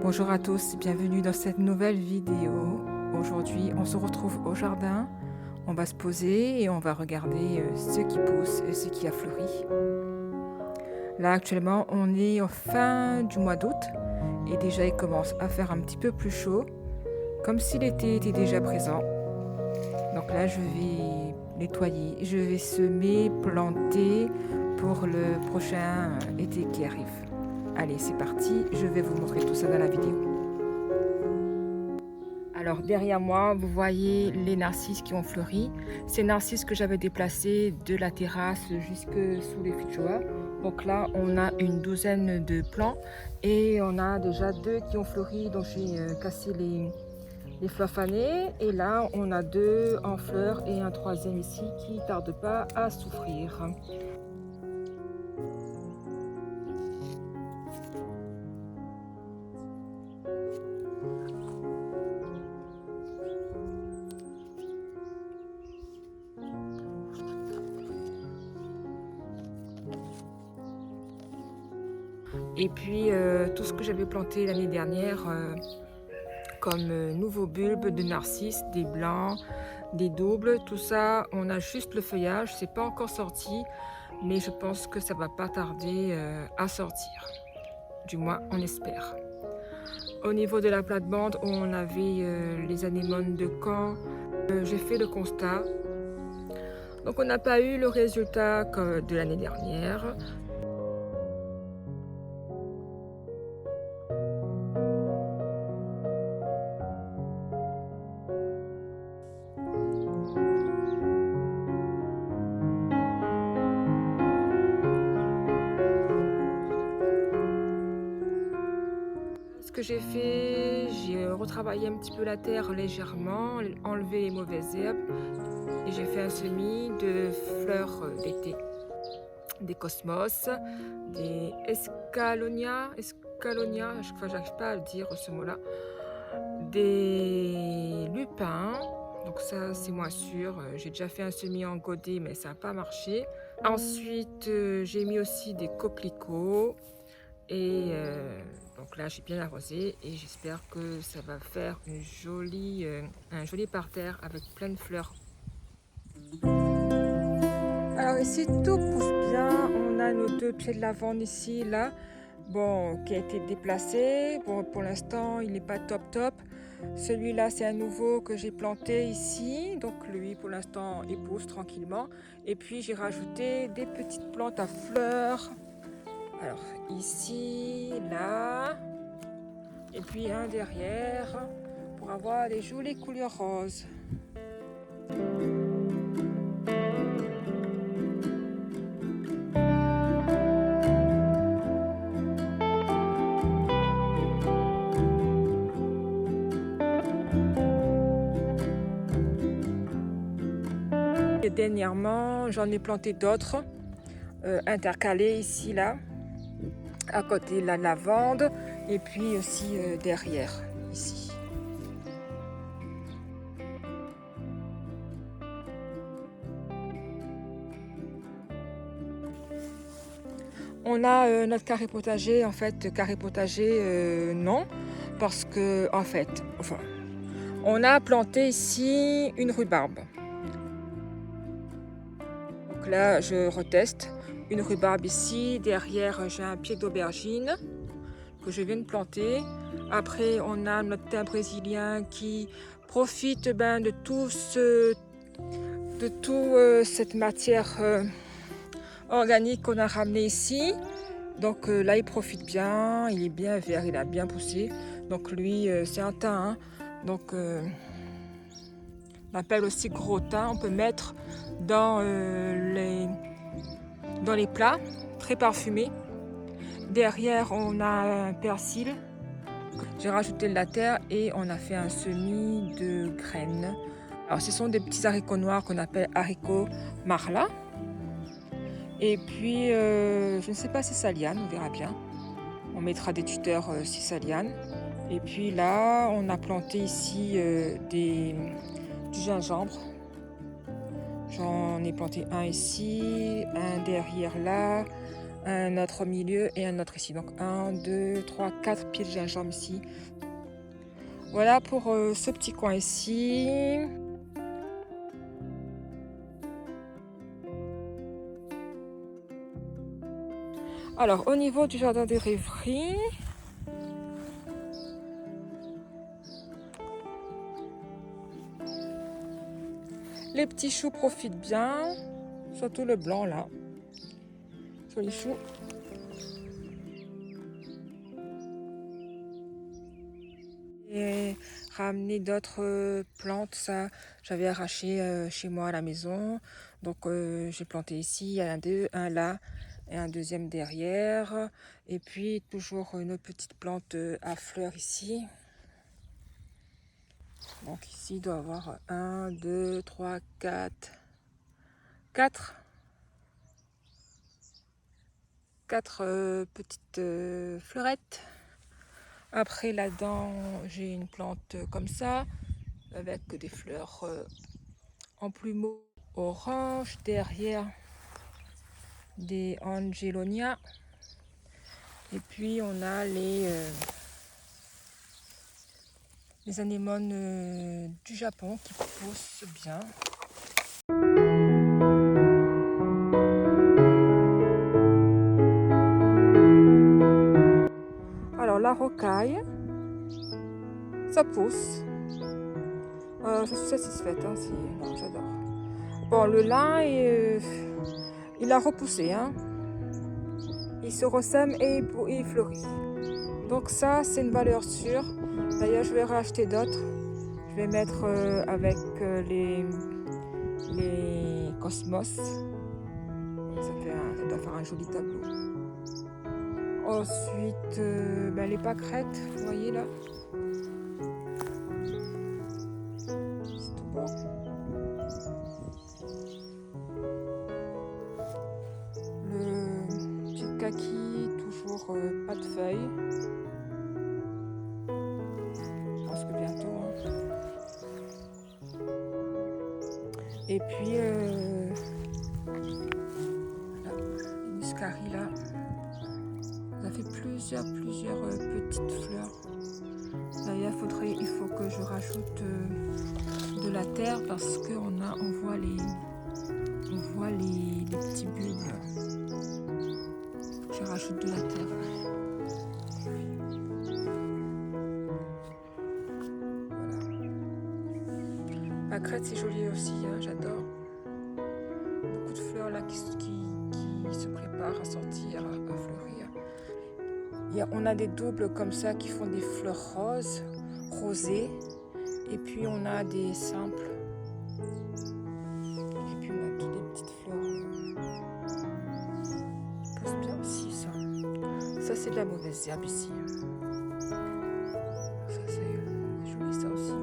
Bonjour à tous, bienvenue dans cette nouvelle vidéo. Aujourd'hui, on se retrouve au jardin. On va se poser et on va regarder ce qui pousse et ce qui a fleuri. Là, actuellement, on est en fin du mois d'août et déjà il commence à faire un petit peu plus chaud, comme si l'été était déjà présent. Donc là, je vais nettoyer, je vais semer, planter pour le prochain été qui arrive. Allez, c'est parti, je vais vous montrer tout ça dans la vidéo. Alors derrière moi, vous voyez les narcisses qui ont fleuri. Ces narcisses que j'avais déplacés de la terrasse jusque sous les fûts de joie. Donc là, on a une douzaine de plants et on a déjà 2 qui ont fleuri. Donc j'ai cassé les fleurs fanées. Et là, on a 2 en fleurs et un 3e ici qui ne tarde pas à s'ouvrir. Et puis tout ce que j'avais planté l'année dernière comme nouveaux bulbes de narcisses, des blancs, des doubles, tout ça, on a juste le feuillage, c'est pas encore sorti, mais je pense que ça va pas tarder à sortir. Du moins, on espère. Au niveau de la plate-bande, on avait les anémones de Caen. J'ai fait le constat. Donc on n'a pas eu le résultat de l'année dernière. Ce que j'ai fait, j'ai retravaillé un petit peu la terre légèrement, enlevé les mauvaises herbes et j'ai fait un semis de fleurs d'été, des cosmos, des escalonia, j'arrive pas à le dire ce mot-là, des lupins, donc ça c'est moins sûr, j'ai déjà fait un semis en godet mais ça n'a pas marché. Ensuite j'ai mis aussi des coquelicots. Et donc là, j'ai bien arrosé et j'espère que ça va faire un joli parterre avec plein de fleurs. Alors ici, tout pousse bien. On a nos 2 pieds de lavande ici, là, bon, qui a été déplacé. Bon, pour l'instant, il n'est pas top. Celui-là, c'est un nouveau que j'ai planté ici. Donc lui, pour l'instant, il pousse tranquillement. Et puis, j'ai rajouté des petites plantes à fleurs. Alors ici, là, et puis un derrière pour avoir des jolies couleurs roses. Et dernièrement, j'en ai planté d'autres, intercalés ici, là, à côté de la lavande, et puis aussi derrière, ici. On a notre carré potager, en fait, carré potager, non, parce que, en fait, enfin, on a planté ici une rhubarbe. Donc là, je reteste une rhubarbe ici. Derrière, j'ai un pied d'aubergine que je viens de planter. Après, on a notre thym brésilien qui profite de cette matière organique qu'on a ramené ici. Donc là, il profite bien, il est bien vert, il a bien poussé. Donc lui, c'est un thym, hein. Donc on appelle aussi gros thym. On peut mettre dans les plats très parfumés. Derrière, on a un persil. J'ai rajouté de la terre et on a fait un semis de graines. Alors, ce sont des petits haricots noirs qu'on appelle haricots marla. Et puis, je ne sais pas si ça liane, on verra bien. On mettra des tuteurs si ça liane. Et puis là, on a planté ici du gingembre. J'en ai planté un ici, un derrière là, un autre au milieu et un autre ici. Donc 1, 2, 3, 4 pieds de gingembre ici. Voilà pour ce petit coin ici. Alors au niveau du jardin des rêveries, les petits choux profitent bien, surtout le blanc là. Joli chou. Et ramener d'autres plantes, ça j'avais arraché chez moi à la maison. Donc j'ai planté ici, un là et un deuxième derrière. Et puis toujours une autre petite plante à fleurs ici. Donc ici il doit y avoir 1, 2, 3, 4. 4 petites fleurettes. Après là-dedans, j'ai une plante comme ça, avec des fleurs en plumeau orange. Derrière, des angelonia. Et puis on a les anémones du Japon qui poussent bien. Alors la rocaille, ça pousse. Je suis satisfaite, hein, j'adore. Bon, le lin, il a repoussé, hein. Il se ressème et il fleurit. Donc ça, c'est une valeur sûre. D'ailleurs, je vais racheter d'autres. Je vais mettre avec les cosmos. Ça doit faire un joli tableau. Ensuite, les pâquerettes, vous voyez là. C'est tout beau. Le petit kaki, toujours pas de feuilles. Je pense que bientôt. Hein. Et puis, voilà, les muscaries là. Ça fait plusieurs petites fleurs. D'ailleurs, il faut que je rajoute de la terre parce qu'on voit les petits bulbes. Je rajoute de la terre. Voilà. La crête, c'est joli aussi, hein, j'adore. Beaucoup de fleurs là qui se préparent à sortir, à fleurir. On a des doubles comme ça qui font des fleurs rosées. Et puis on a des simples. Et puis on a toutes les petites fleurs. Qui poussent bien aussi ça. Ça c'est de la mauvaise herbe ici. Ça c'est joli ça aussi.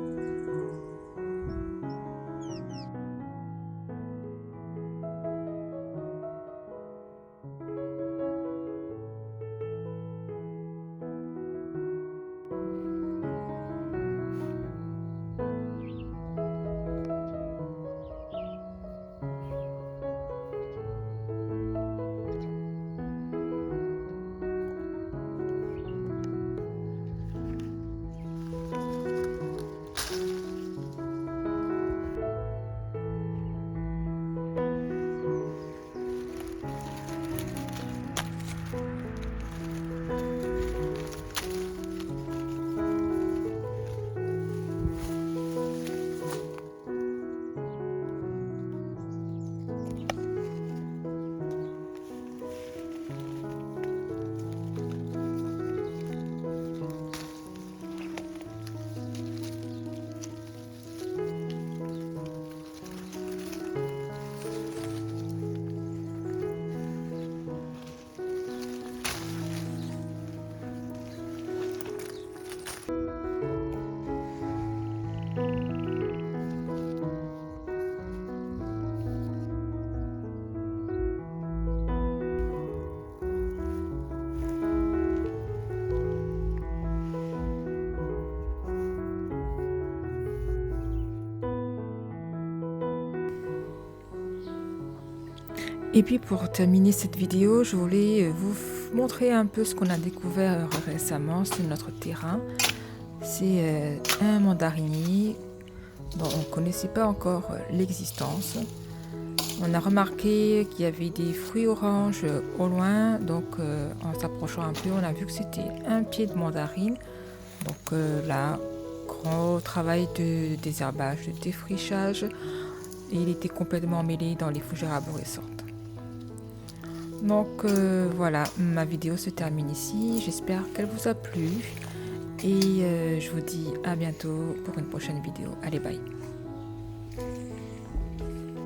Et puis pour terminer cette vidéo, je voulais vous montrer un peu ce qu'on a découvert récemment sur notre terrain. C'est un mandarinier dont on ne connaissait pas encore l'existence. On a remarqué qu'il y avait des fruits oranges au loin, donc en s'approchant un peu, on a vu que c'était un pied de mandarine. Donc là, gros travail de désherbage, de défrichage, et il était complètement mêlé dans les fougères arborescentes. Donc voilà, ma vidéo se termine ici, j'espère qu'elle vous a plu et je vous dis à bientôt pour une prochaine vidéo. Allez, bye!